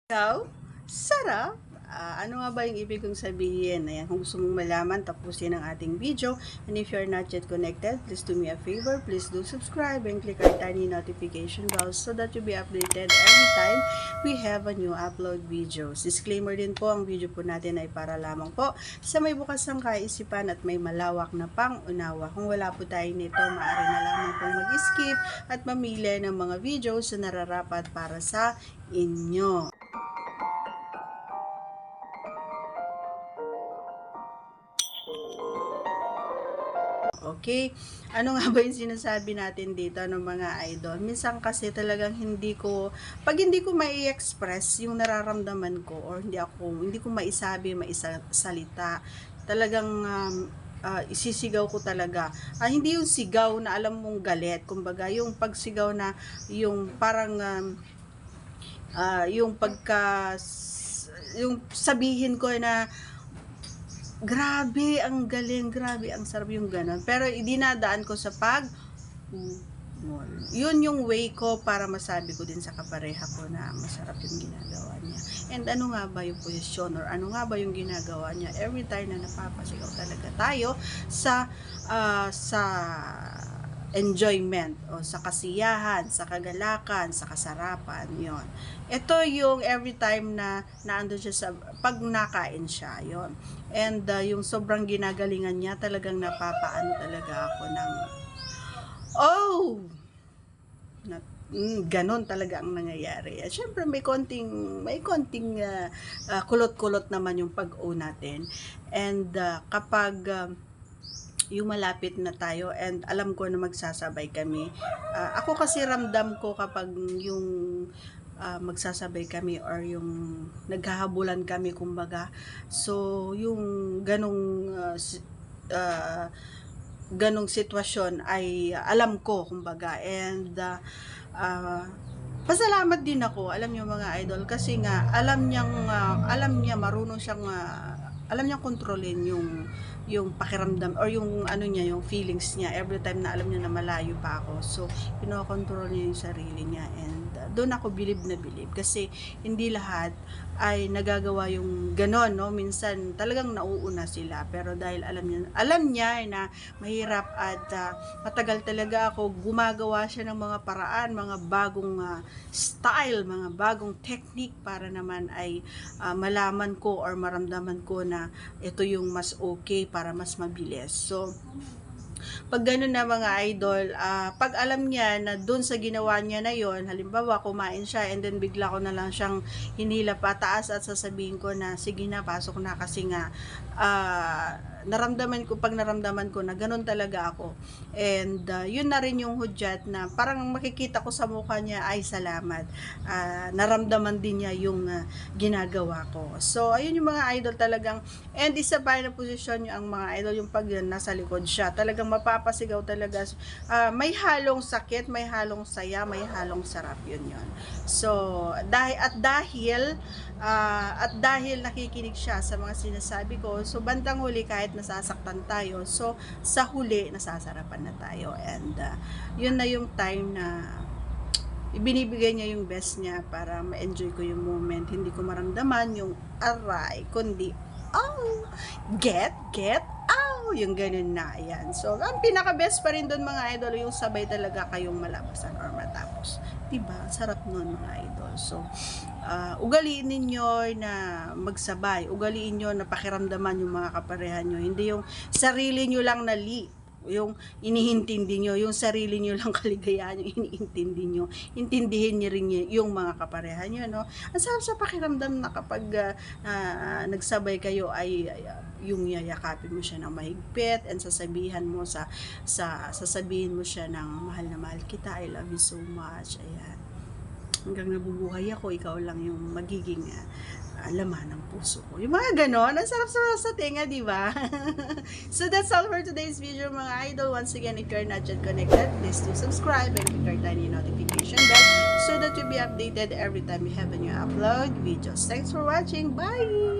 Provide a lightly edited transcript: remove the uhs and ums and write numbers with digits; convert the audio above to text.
Ikaw? Sarap! Ano nga ba yung ibig kong sabihin? Ayan, kung gusto mong malaman, tapusin ang ating video. And if you're not yet connected, please do me a favor. Please do subscribe and click our tiny notification bell so that you'll be updated every time we have a new upload videos. Disclaimer din po, ang video po natin ay para lamang po sa may bukas ng kaisipan at may malawak na pang-unawa. Kung wala po tayo nito, maaari na lamang pong mag-skip at mamili ng mga videos na nararapat para sa inyo. Okay? Ano nga ba yung sinasabi natin dito ng mga idol? Minsan kasi talagang pag hindi ko mai-express yung nararamdaman ko or hindi ko maisabi, maisalita, talagang isisigaw ko talaga. Hindi yung sigaw na alam mong galit, kumbaga yung pagsigaw na yung parang yung sabihin ko na grabe, ang galing, grabe, ang sarap yung ganun. Pero idinadaan ko sa yun yung way ko para masabi ko din sa kapareha ko na masarap yung ginagawa niya. And ano nga ba yung posisyon or ano nga ba yung ginagawa niya every time na napapasigaw talaga tayo sa enjoyment o sa kasiyahan, sa kagalakan, sa kasarapan, yon. Ito yung every time na naandun siya sa pag nakain siya, yon. And yung sobrang ginagalingan niya, talagang napapaano talaga ako ng ganon talaga ang nangyayari. At syempre may konting kulot-kulot naman yung pag-o natin. And kapag yung malapit na tayo and alam ko na magsasabay kami. Ako kasi ramdam ko kapag yung magsasabay kami or yung naghahabulan kami kumbaga. So, yung ganong sitwasyon ay alam ko kumbaga. And pasalamat din ako, alam niyo mga idol, kasi nga alam niya marunong siyang alam niya kontrolin yung pakiramdam or yung yung feelings niya every time na alam niya na malayo pa ako. So kinokontrol niya yung sarili niya, and doon ako bilib na bilib kasi hindi lahat ay nagagawa yung ganon, no? Minsan talagang nauuna sila, pero dahil alam niya na mahirap at matagal talaga ako, gumagawa siya ng mga paraan, mga bagong style, mga bagong technique para naman ay malaman ko or maramdaman ko na ito yung mas okay para mas mabilis. So pag gano'n na mga idol, pag alam niya na doon sa ginawa niya na yon, halimbawa kumain siya and then bigla ko na lang siyang hinila pataas at sasabihin ko na sige na, pasok na, kasi nga pag naramdaman ko na gano'n talaga ako. And yun na rin yung hudyat na parang makikita ko sa mukha niya ay salamat. Naramdaman din niya yung ginagawa ko. So ayun yung mga idol talagang, and isa pa na posisyon yung mga idol, yung pag nasa likod siya, talagang mapapasigaw talaga. May halong sakit, may halong saya, may halong sarap, yun. So dahil nakikinig siya sa mga sinasabi ko, so bandang huli kahit nasasaktan tayo, so sa huli nasasarapan na tayo. And yun na yung time na ibinibigay niya yung best niya para ma-enjoy ko yung moment. Hindi ko maramdaman yung aray, kundi get yung ganun na yan. So ang pinaka-best pa rin doon mga idol, yung sabay talaga kayong malabasan or matapos, diba? Sarap nun mga idol. So ugaliin ninyo na magsabay, ugaliin nyo na pakiramdaman yung mga kaparehan nyo, hindi yung sarili nyo lang yung inihintindi nyo, yung sarili nyo lang kaligayahan yung iniintindi nyo, intindihin nyo rin yung mga kaparehan nyo, no? Ang sarap sa pakiramdam na kapag nagsabay kayo ay yung yayakapin mo siya ng mahigpit and sasabihin mo siya ng mahal na mahal kita, I love you so much, ayan. Hanggang nabubuhay ako, ikaw lang yung magiging laman ng puso ko. Yung mga ganon, ang sarap sa tinga, di ba? So that's all for today's video mga idol. Once again, if you're not yet connected, please do subscribe and click our tiny notification bell so that you'll be updated every time we have a new upload videos. Thanks for watching. Bye!